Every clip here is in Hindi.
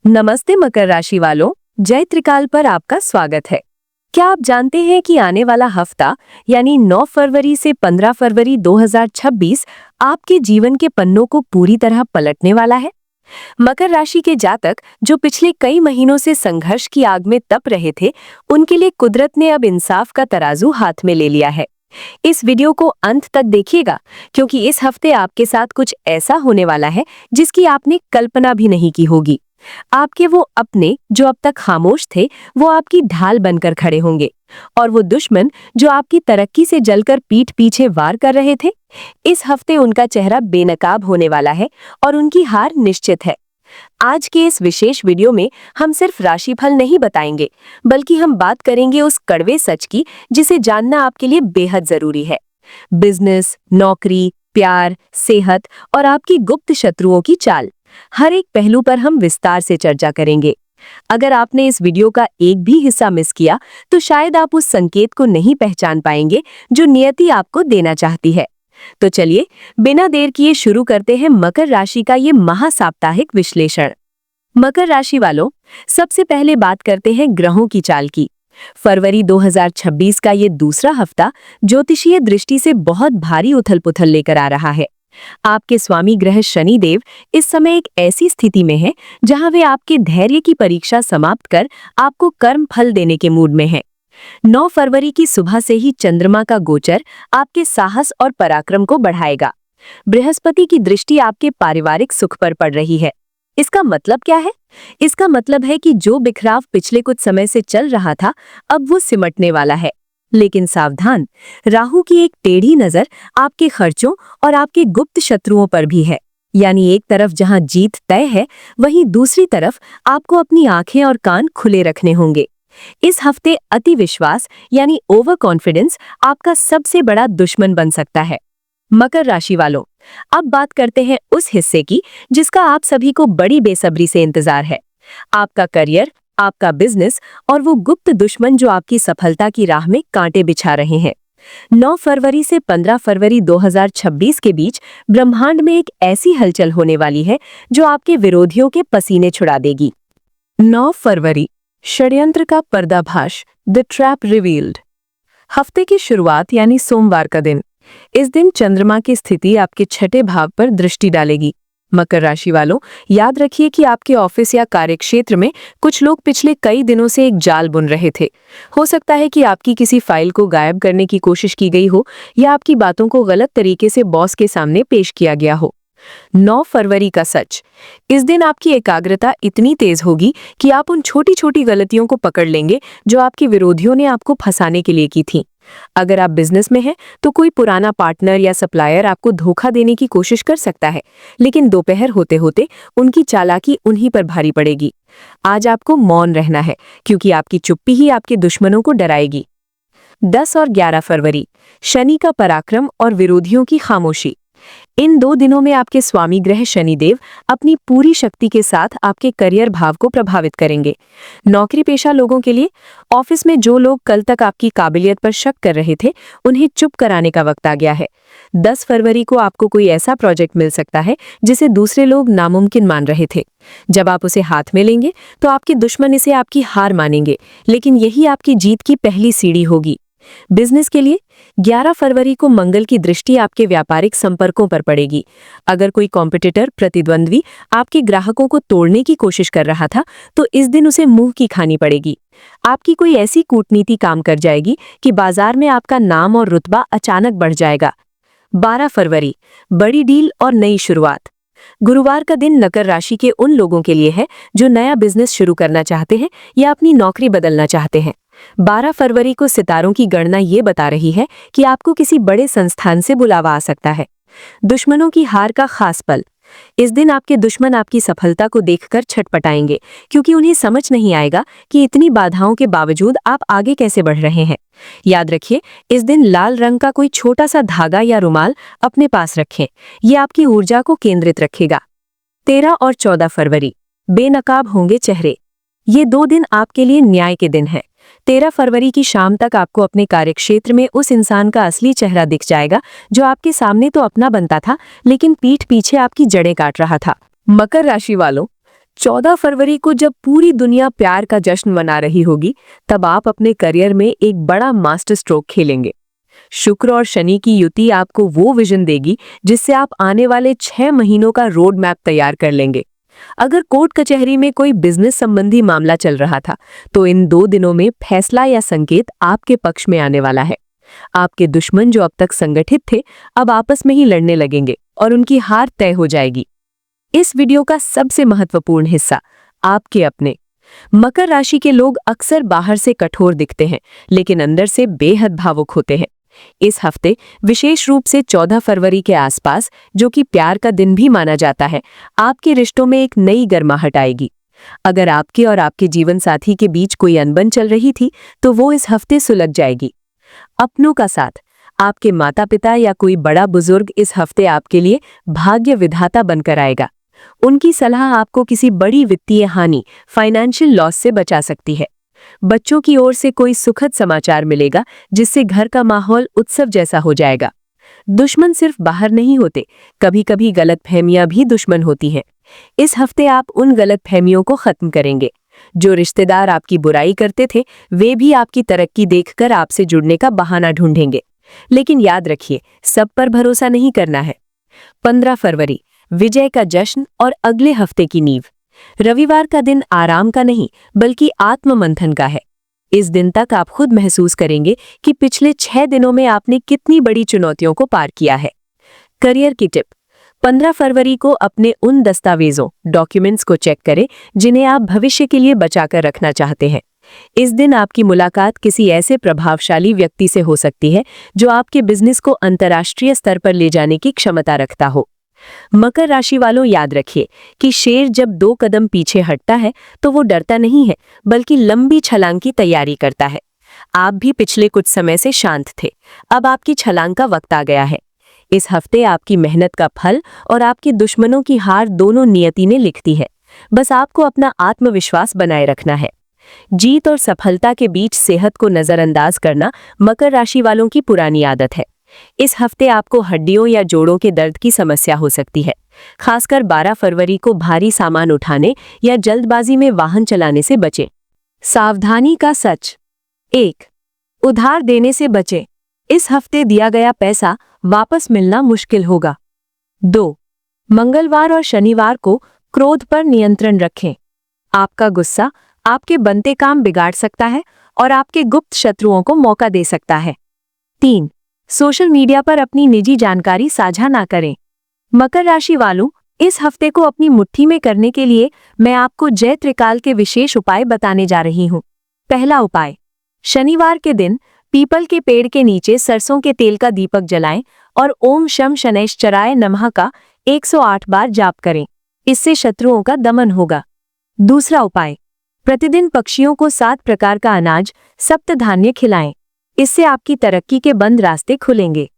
नमस्ते मकर राशि वालों, जय त्रिकाल पर आपका स्वागत है। क्या आप जानते हैं कि आने वाला हफ्ता यानी 9 फरवरी से 15 फरवरी 2026 आपके जीवन के पन्नों को पूरी तरह पलटने वाला है। मकर राशि के जातक जो पिछले कई महीनों से संघर्ष की आग में तप रहे थे, उनके लिए कुदरत ने अब इंसाफ का तराजू हाथ में ले लिया है। इस वीडियो को अंत तक देखिएगा, क्योंकि इस हफ्ते आपके साथ कुछ ऐसा होने वाला है जिसकी आपने कल्पना भी नहीं की होगी। आपके वो अपने जो अब तक खामोश थे, वो आपकी ढाल बनकर खड़े होंगे, और वो दुश्मन जो आपकी तरक्की से जलकर पीठ पीछे वार कर रहे थे, इस हफ्ते उनका चेहरा बेनकाब होने वाला है और उनकी हार निश्चित है। आज के इस विशेष वीडियो में हम सिर्फ राशिफल नहीं बताएंगे, बल्कि हम बात करेंगे उस कड़वे सच की जिसे जानना आपके लिए बेहद जरूरी है। बिजनेस, नौकरी, प्यार, सेहत और आपकी गुप्त शत्रुओं की चाल, हर एक पहलू पर हम विस्तार से चर्चा करेंगे। अगर आपने इस वीडियो का एक भी हिस्सा मिस किया, तो शायद आप उस संकेत को नहीं पहचान पाएंगे जो नियति आपको देना चाहती है। तो चलिए, बिना देर किए शुरू करते हैं मकर राशि का ये महासाप्ताहिक विश्लेषण। मकर राशि वालों, सबसे पहले बात करते हैं ग्रहों की चाल की। फरवरी 2026 का ये दूसरा हफ्ता ज्योतिषीय दृष्टि से बहुत भारी उथल-पुथल लेकर आ रहा है। आपके स्वामी ग्रह शनिदेव इस समय एक ऐसी स्थिति में है जहां वे आपके धैर्य की परीक्षा समाप्त कर आपको कर्म फल देने के मूड में हैं। 9 फरवरी की सुबह से ही चंद्रमा का गोचर आपके साहस और पराक्रम को बढ़ाएगा। बृहस्पति की दृष्टि आपके पारिवारिक सुख पर पड़ रही है। इसका मतलब क्या है? इसका मतलब है कि जो बिखराव पिछले कुछ समय से चल रहा था, अब वो सिमटने वाला है। लेकिन सावधान, राहु की एक टेढ़ी नजर आपके खर्चों और आपके गुप्त शत्रुओं पर भी है। यानी एक तरफ जहां जीत तय है, वहीं दूसरी तरफ आपको अपनी आंखें और कान खुले रखने होंगे। इस हफ्ते अति विश्वास यानी ओवर कॉन्फिडेंस आपका सबसे बड़ा दुश्मन बन सकता है। मकर राशि वालों, अब बात करते हैं उस हिस्से की जिसका आप सभी को बड़ी बेसब्री से इंतजार है। आपका करियर, आपका बिजनेस और वो गुप्त दुश्मन जो आपकी सफलता की राह में कांटे बिछा रहे हैं। 9 फरवरी से 15 फरवरी 2026 के बीच ब्रह्मांड में एक ऐसी हलचल होने वाली है जो आपके विरोधियों के पसीने छुड़ा देगी। 9 फरवरी, षड्यंत्र का पर्दाफाश, द ट्रैप रिवील्ड। हफ्ते की शुरुआत यानी सोमवार का दिन। इस दिन चंद्रमा की स्थिति आपके छठे भाव पर दृष्टि डालेगी। मकर राशि वालों, याद रखिए कि आपके ऑफिस या कार्यक्षेत्र में कुछ लोग पिछले कई दिनों से एक जाल बुन रहे थे। हो सकता है कि आपकी किसी फाइल को गायब करने की कोशिश की गई हो या आपकी बातों को गलत तरीके से बॉस के सामने पेश किया गया हो। 9 फरवरी का सच। इस दिन आपकी एकाग्रता इतनी तेज होगी कि आप उन छोटी छोटी गलतियों को पकड़ लेंगे जो आपके विरोधियों ने आपको फंसाने के लिए की थी। अगर आप बिजनेस में हैं, तो कोई पुराना पार्टनर या सप्लायर आपको धोखा देने की कोशिश कर सकता है, लेकिन दोपहर होते होते उनकी चालाकी उन्हीं पर भारी पड़ेगी। आज आपको मौन रहना है, क्योंकि आपकी चुप्पी ही आपके दुश्मनों को डराएगी। 10 और 11 फरवरी, शनि का पराक्रम और विरोधियों की खामोशी। इन 2 दिनों में आपके स्वामी ग्रह शनिदेव अपनी पूरी शक्ति के साथ आपके करियर भाव को प्रभावित करेंगे। नौकरी पेशा लोगों के लिए, ऑफिस में जो लोग कल तक आपकी काबिलियत पर शक कर रहे थे, उन्हें चुप कराने का वक्त आ गया है। 10 फरवरी को आपको कोई ऐसा प्रोजेक्ट मिल सकता है जिसे दूसरे लोग नामुमकिन मान रहे थे। जब आप उसे हाथ में लेंगे तो आपके दुश्मन इसे आपकी हार मानेंगे, लेकिन यही आपकी जीत की पहली सीढ़ी होगी। बिजनेस के लिए 11 फरवरी को मंगल की दृष्टि आपके व्यापारिक संपर्कों पर पड़ेगी। अगर कोई कॉम्पिटिटर, प्रतिद्वंद्वी आपके ग्राहकों को तोड़ने की कोशिश कर रहा था, तो इस दिन उसे मुंह की खानी पड़ेगी। आपकी कोई ऐसी कूटनीति काम कर जाएगी कि बाजार में आपका नाम और रुतबा अचानक बढ़ जाएगा। 12 फरवरी, बड़ी डील और नई शुरुआत। गुरुवार का दिन मकर राशि के उन लोगों के लिए है जो नया बिजनेस शुरू करना चाहते हैं या अपनी नौकरी बदलना चाहते हैं। 12 फरवरी को सितारों की गणना ये बता रही है कि आपको किसी बड़े संस्थान से बुलावा आ सकता है। दुश्मनों की हार का खास पल। इस दिन आपके दुश्मन आपकी सफलता को देखकर छटपटाएंगे, क्योंकि उन्हें समझ नहीं आएगा कि इतनी बाधाओं के बावजूद आप आगे कैसे बढ़ रहे हैं। याद रखिए, इस दिन लाल रंग का कोई छोटा सा धागा या रुमाल अपने पास रखें। ये आपकी ऊर्जा को केंद्रित रखेगा। 13 और 14 फरवरी, बेनकाब होंगे चेहरे। ये 2 दिन आपके लिए न्याय के दिन हैं। 13 फरवरी की शाम तक आपको अपने कार्यक्षेत्र में उस इंसान का असली चेहरा दिख जाएगा जो आपके सामने तो अपना बनता था, लेकिन पीठ पीछे आपकी जड़ें काट रहा था। मकर राशि वालों, 14 फरवरी को जब पूरी दुनिया प्यार का जश्न मना रही होगी, तब आप अपने करियर में एक बड़ा मास्टर स्ट्रोक खेलेंगे। शुक्र और शनि की युति आपको वो विजन देगी जिससे आप आने वाले 6 महीनों का रोड मैप तैयार कर लेंगे। अगर कोर्ट कचहरी में कोई बिजनेस संबंधी मामला चल रहा था, तो इन 2 दिनों में फैसला या संकेत आपके पक्ष में आने वाला है। आपके दुश्मन जो अब तक संगठित थे, अब आपस में ही लड़ने लगेंगे और उनकी हार तय हो जाएगी। इस वीडियो का सबसे महत्वपूर्ण हिस्सा, आपके अपने। मकर राशि के लोग अक्सर बाहर से कठोर दिखते हैं, लेकिन अंदर से बेहद भावुक होते हैं। इस हफ्ते, विशेष रूप से 14 फरवरी के आसपास, जो कि प्यार का दिन भी माना जाता है, आपके रिश्तों में एक नई गर्माहट आएगी। अगर आपके और आपके जीवन साथी के बीच कोई अनबन चल रही थी, तो वो इस हफ्ते सुलझ जाएगी। अपनों का साथ, आपके माता पिता या कोई बड़ा बुजुर्ग इस हफ्ते आपके लिए भाग्य विधाता बनकर आएगा। उनकी सलाह आपको किसी बड़ी वित्तीय हानि, फाइनेंशियल लॉस से बचा सकती है। बच्चों की ओर से कोई सुखद समाचार मिलेगा जिससे घर का माहौल उत्सव जैसा हो जाएगा। दुश्मन सिर्फ बाहर नहीं होते, कभी-कभी गलतफहमियां भी दुश्मन होती हैं। इस हफ्ते आप उन गलतफहमियों को खत्म करेंगे। जो रिश्तेदार आपकी बुराई करते थे, वे भी आपकी तरक्की देखकर आपसे जुड़ने का बहाना ढूंढेंगे। लेकिन याद रखिए, सब पर भरोसा नहीं करना है। 15 फरवरी, विजय का जश्न और अगले हफ्ते की नींव। रविवार का दिन आराम का नहीं, बल्कि आत्ममंथन का है। इस दिन तक आप खुद महसूस करेंगे कि पिछले 6 दिनों में आपने कितनी बड़ी चुनौतियों को पार किया है। करियर की टिप, 15 फरवरी को अपने उन दस्तावेजों, डॉक्यूमेंट्स को चेक करें जिन्हें आप भविष्य के लिए बचाकर रखना चाहते हैं। इस दिन आपकी मुलाकात किसी ऐसे प्रभावशाली व्यक्ति से हो सकती है जो आपके बिजनेस को अंतर्राष्ट्रीय स्तर पर ले जाने की क्षमता रखता हो। मकर राशि वालों, याद रखिए कि शेर जब 2 कदम पीछे हटता है तो वो डरता नहीं है, बल्कि लंबी छलांग की तैयारी करता है। आप भी पिछले कुछ समय से शांत थे, अब आपकी छलांग का वक्त आ गया है। इस हफ्ते आपकी मेहनत का फल और आपके दुश्मनों की हार दोनों नियति ने लिखती है। बस आपको अपना आत्मविश्वास बनाए रखना है। जीत और सफलता के बीच सेहत को नजरअंदाज करना मकर राशि वालों की पुरानी आदत है। इस हफ्ते आपको हड्डियों या जोड़ों के दर्द की समस्या हो सकती है। खासकर 12 फरवरी को भारी सामान उठाने या जल्दबाजी में वाहन चलाने से बचें। सावधानी का सच, 1. उधार देने से बचें। इस हफ्ते दिया गया पैसा वापस मिलना मुश्किल होगा। 2. मंगलवार और शनिवार को क्रोध पर नियंत्रण रखें। आपका गुस्सा आपके बनते काम बिगाड़ सकता है और आपके गुप्त शत्रुओं को मौका दे सकता है। 3. सोशल मीडिया पर अपनी निजी जानकारी साझा ना करें। मकर राशि वालों, इस हफ्ते को अपनी मुट्ठी में करने के लिए मैं आपको जय त्रिकाल के विशेष उपाय बताने जा रही हूँ। पहला उपाय, शनिवार के दिन पीपल के पेड़ के नीचे सरसों के तेल का दीपक जलाएं और ओम शम शनैश्चराय नमः का 108 बार जाप करें। इससे शत्रुओं का दमन होगा। दूसरा उपाय, प्रतिदिन पक्षियों को 7 प्रकार का अनाज, सप्त धान्य खिलाएं। इससे आपकी तरक्की के बंद रास्ते खुलेंगे।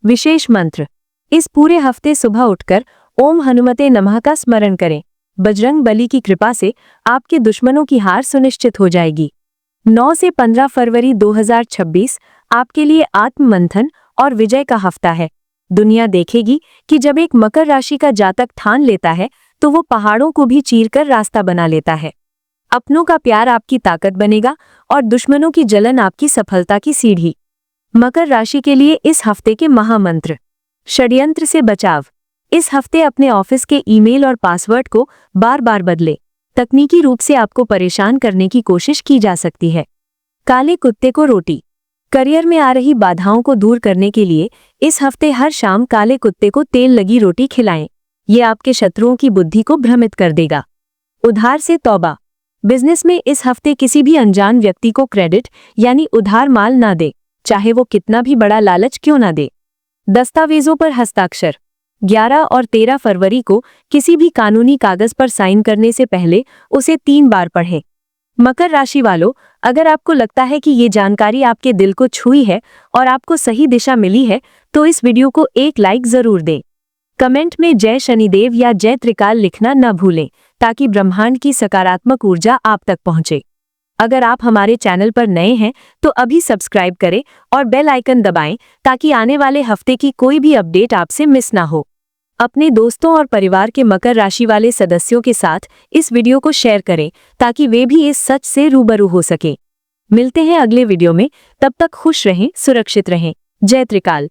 विशेष मंत्र, इस पूरे हफ्ते सुबह उठकर ओम हनुमते नमः का स्मरण करें। बजरंग बली की कृपा से आपके दुश्मनों की हार सुनिश्चित हो जाएगी। 9 से 15 फरवरी 2026 आपके लिए आत्ममंथन और विजय का हफ्ता है। दुनिया देखेगी कि जब एक मकर राशि का जातक ठान लेता है, तो वो पहाड़ों को भी चीरकर रास्ता बना लेता है। अपनों का प्यार आपकी ताकत बनेगा और दुश्मनों की जलन आपकी सफलता की सीढ़ी। मकर राशि के लिए इस हफ्ते के महामंत्र, षड्यंत्र से बचाव। इस हफ्ते अपने ऑफिस के ईमेल और पासवर्ड को बार बार बदलें। तकनीकी रूप से आपको परेशान करने की कोशिश की जा सकती है। काले कुत्ते को रोटी, करियर में आ रही बाधाओं को दूर करने के लिए इस हफ्ते हर शाम काले कुत्ते को तेल लगी रोटी खिलाएं। ये आपके शत्रुओं की बुद्धि को भ्रमित कर देगा। उधार से तौबा, बिजनेस में इस हफ्ते किसी भी अनजान व्यक्ति को क्रेडिट यानी उधार माल ना दे, चाहे वो कितना भी बड़ा लालच क्यों ना दे। दस्तावेजों पर हस्ताक्षर, 11 और 13 फरवरी को किसी भी कानूनी कागज पर साइन करने से पहले उसे 3 बार पढ़ें। मकर राशि वालों, अगर आपको लगता है कि ये जानकारी आपके दिल को छुई है और आपको सही दिशा मिली है, तो इस वीडियो को एक लाइक जरूर दें। कमेंट में जय शनिदेव या जय त्रिकाल लिखना न भूलें, ताकि ब्रह्मांड की सकारात्मक ऊर्जा आप तक पहुंचे। अगर आप हमारे चैनल पर नए हैं तो अभी सब्सक्राइब करें और बेल आइकन दबाएं, ताकि आने वाले हफ्ते की कोई भी अपडेट आपसे मिस ना हो। अपने दोस्तों और परिवार के मकर राशि वाले सदस्यों के साथ इस वीडियो को शेयर करें ताकि वे भी इस सच से रूबरू हो सकें। मिलते हैं अगले वीडियो में, तब तक खुश रहें, सुरक्षित रहें। जय त्रिकाल।